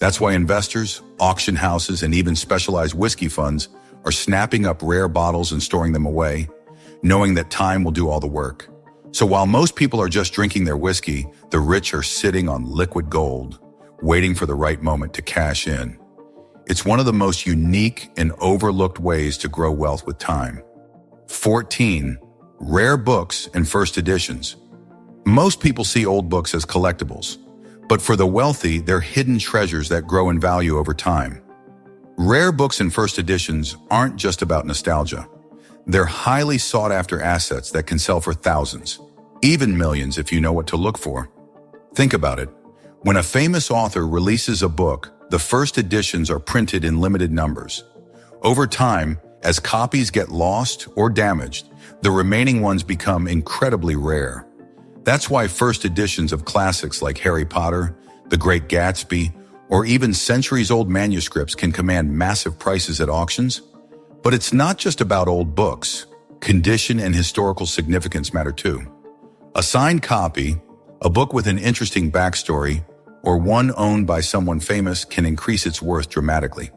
That's why investors, auction houses, and even specialized whiskey funds are snapping up rare bottles and storing them away, knowing that time will do all the work. So while most people are just drinking their whiskey, the rich are sitting on liquid gold, waiting for the right moment to cash in. It's one of the most unique and overlooked ways to grow wealth with time. 14. Rare books and first editions. Most people see old books as collectibles, but for the wealthy, they're hidden treasures that grow in value over time. Rare books and first editions aren't just about nostalgia. They're highly sought-after assets that can sell for thousands, even millions if you know what to look for. Think about it. When a famous author releases a book, the first editions are printed in limited numbers. Over time, as copies get lost or damaged, the remaining ones become incredibly rare. That's why first editions of classics like Harry Potter, The Great Gatsby, or even centuries-old manuscripts can command massive prices at auctions. But it's not just about old books. Condition and historical significance matter too. A signed copy, a book with an interesting backstory, or one owned by someone famous can increase its worth dramatically.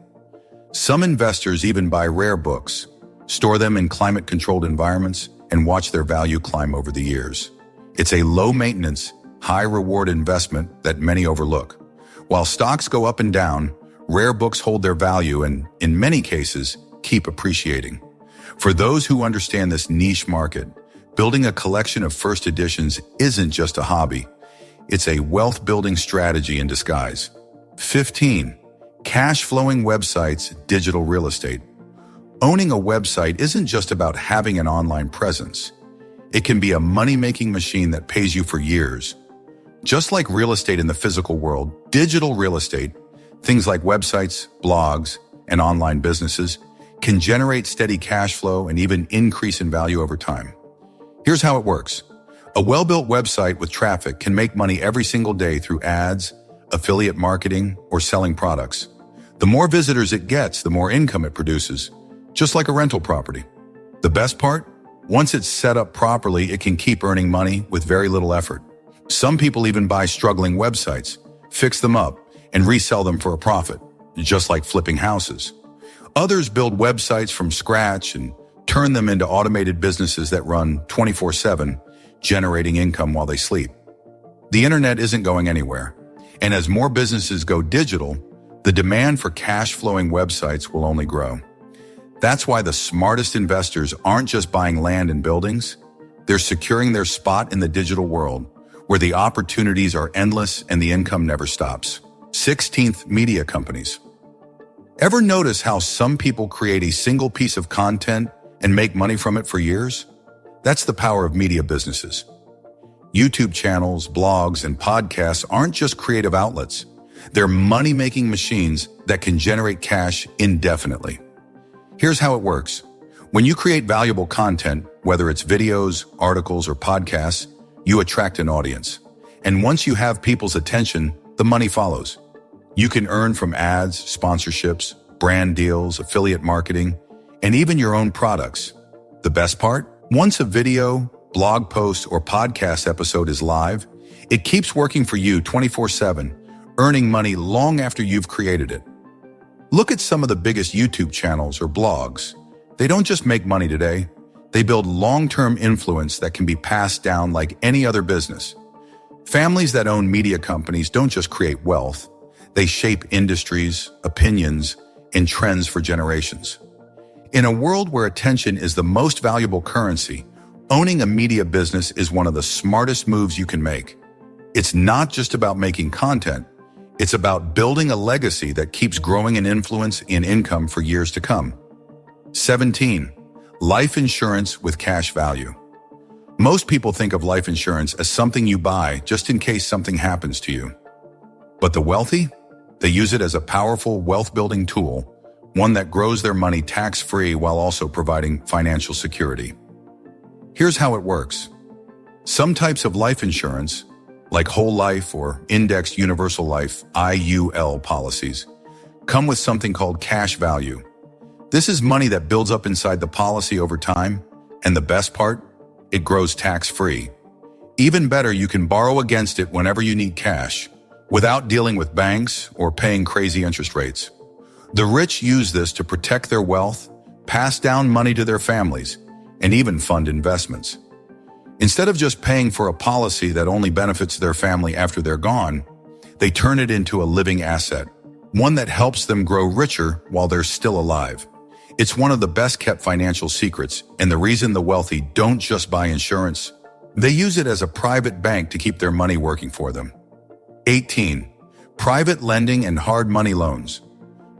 Some investors even buy rare books, store them in climate-controlled environments, and watch their value climb over the years. It's a low-maintenance, high-reward investment that many overlook. While stocks go up and down, rare books hold their value and, in many cases, keep appreciating. For those who understand this niche market, building a collection of first editions isn't just a hobby. It's a wealth-building strategy in disguise. 15. Cash-flowing websites, digital real estate. Owning a website isn't just about having an online presence. It can be a money-making machine that pays you for years. Just like real estate in the physical world, digital real estate, things like websites, blogs, and online businesses, can generate steady cash flow and even increase in value over time. Here's how it works. A well-built website with traffic can make money every single day through ads, affiliate marketing, or selling products. The more visitors it gets, the more income it produces, just like a rental property. The best part? Once it's set up properly, it can keep earning money with very little effort. Some people even buy struggling websites, fix them up, and resell them for a profit, just like flipping houses. Others build websites from scratch and turn them into automated businesses that run 24/7, generating income while they sleep. The internet isn't going anywhere, and as more businesses go digital, the demand for cash-flowing websites will only grow. That's why the smartest investors aren't just buying land and buildings, they're securing their spot in the digital world, where the opportunities are endless and the income never stops. 16th, media companies. Ever notice how some people create a single piece of content and make money from it for years? That's the power of media businesses. YouTube channels, blogs, and podcasts aren't just creative outlets. They're money-making machines that can generate cash indefinitely. Here's how it works. When you create valuable content, whether it's videos, articles, or podcasts, you attract an audience. And once you have people's attention, the money follows. You can earn from ads, sponsorships, brand deals, affiliate marketing, and even your own products. The best part? Once a video, blog post, or podcast episode is live, it keeps working for you 24/7, earning money long after you've created it. Look at some of the biggest YouTube channels or blogs. They don't just make money today, they build long-term influence that can be passed down like any other business. Families that own media companies don't just create wealth, they shape industries, opinions, and trends for generations. In a world where attention is the most valuable currency, owning a media business is one of the smartest moves you can make. It's not just about making content, it's about building a legacy that keeps growing in influence and income for years to come. 17. Life insurance with cash value. Most people think of life insurance as something you buy just in case something happens to you. But the wealthy? They use it as a powerful wealth-building tool, one that grows their money tax-free while also providing financial security. Here's how it works. Some types of life insurance, like whole life or indexed universal life (IUL) policies, come with something called cash value. This is money that builds up inside the policy over time, and the best part? It grows tax-free. Even better, you can borrow against it whenever you need cash, without dealing with banks or paying crazy interest rates. The rich use this to protect their wealth, pass down money to their families, and even fund investments. Instead of just paying for a policy that only benefits their family after they're gone, they turn it into a living asset, one that helps them grow richer while they're still alive. It's one of the best-kept financial secrets, and the reason the wealthy don't just buy insurance. They use it as a private bank to keep their money working for them. 18. Private lending and hard money loans.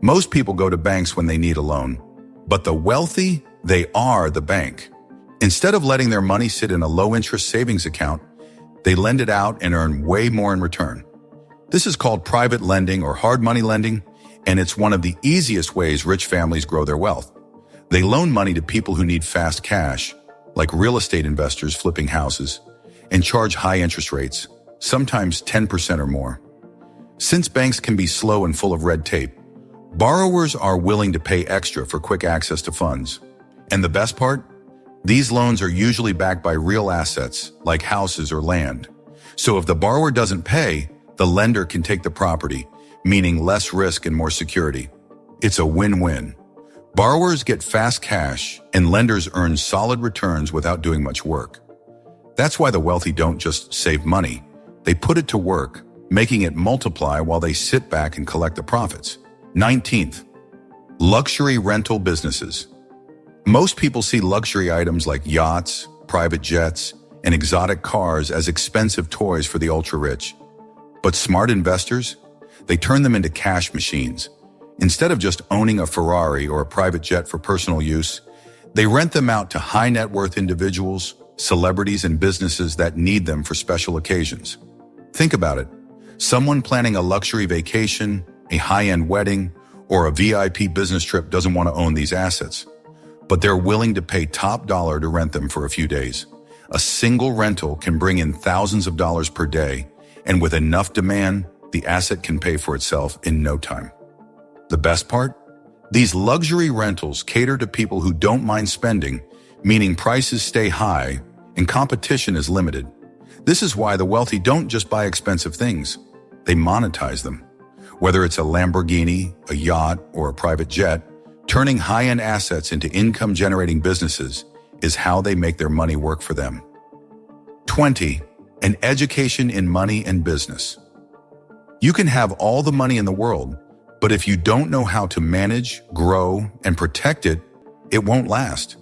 Most people go to banks when they need a loan, but the wealthy, they are the bank. Instead of letting their money sit in a low-interest savings account, they lend it out and earn way more in return. This is called private lending or hard money lending, and it's one of the easiest ways rich families grow their wealth. They loan money to people who need fast cash, like real estate investors flipping houses, and charge high interest rates, sometimes 10% or more. Since banks can be slow and full of red tape, borrowers are willing to pay extra for quick access to funds. And the best part? These loans are usually backed by real assets, like houses or land. So if the borrower doesn't pay, the lender can take the property, meaning less risk and more security. It's a win-win. Borrowers get fast cash, and lenders earn solid returns without doing much work. That's why the wealthy don't just save money. They put it to work, making it multiply while they sit back and collect the profits. 19th, luxury rental businesses. Most people see luxury items like yachts, private jets, and exotic cars as expensive toys for the ultra-rich. But smart investors, they turn them into cash machines. Instead of just owning a Ferrari or a private jet for personal use, they rent them out to high net worth individuals, celebrities, and businesses that need them for special occasions. Think about it. Someone planning a luxury vacation, a high-end wedding, or a VIP business trip doesn't want to own these assets, but they're willing to pay top dollar to rent them for a few days. A single rental can bring in thousands of dollars per day, and with enough demand, the asset can pay for itself in no time. The best part? These luxury rentals cater to people who don't mind spending, meaning prices stay high and competition is limited. This is why the wealthy don't just buy expensive things. They monetize them. Whether it's a Lamborghini, a yacht, or a private jet, turning high-end assets into income-generating businesses is how they make their money work for them. 20. An education in money and business. You can have all the money in the world, but if you don't know how to manage, grow, and protect it, it won't last.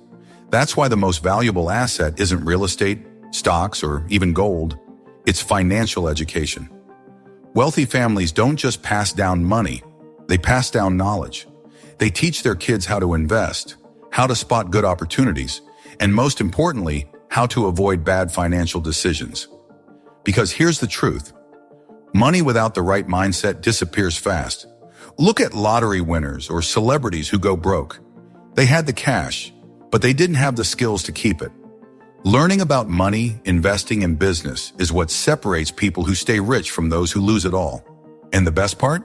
That's why the most valuable asset isn't real estate, stocks, or even gold. It's financial education. Wealthy families don't just pass down money, they pass down knowledge. They teach their kids how to invest, how to spot good opportunities, and most importantly, how to avoid bad financial decisions. Because here's the truth. Money without the right mindset disappears fast. Look at lottery winners or celebrities who go broke. They had the cash, but they didn't have the skills to keep it. Learning about money, investing, and business is what separates people who stay rich from those who lose it all. And the best part?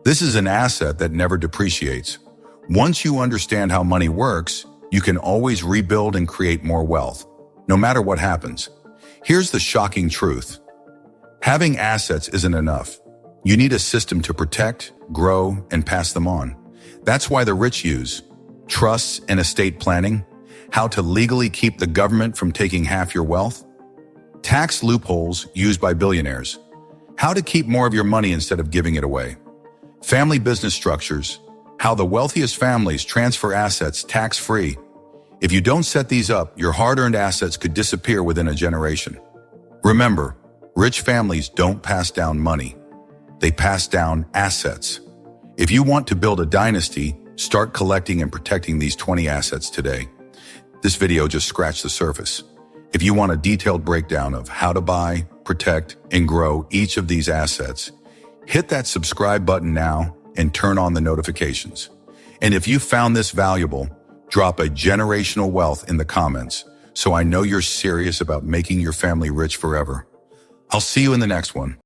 This is an asset that never depreciates. Once you understand how money works, you can always rebuild and create more wealth, no matter what happens. Here's the shocking truth. Having assets isn't enough. You need a system to protect, grow, and pass them on. That's why the rich use trusts and estate planning, how to legally keep the government from taking half your wealth, tax loopholes used by billionaires, how to keep more of your money instead of giving it away, family business structures, how the wealthiest families transfer assets tax-free. If you don't set these up, your hard-earned assets could disappear within a generation. Remember, rich families don't pass down money. They pass down assets. If you want to build a dynasty, start collecting and protecting these 20 assets today. This video just scratched the surface. If you want a detailed breakdown of how to buy, protect, and grow each of these assets, hit that subscribe button now and turn on the notifications. And if you found this valuable, drop a generational wealth in the comments so I know you're serious about making your family rich forever. I'll see you in the next one.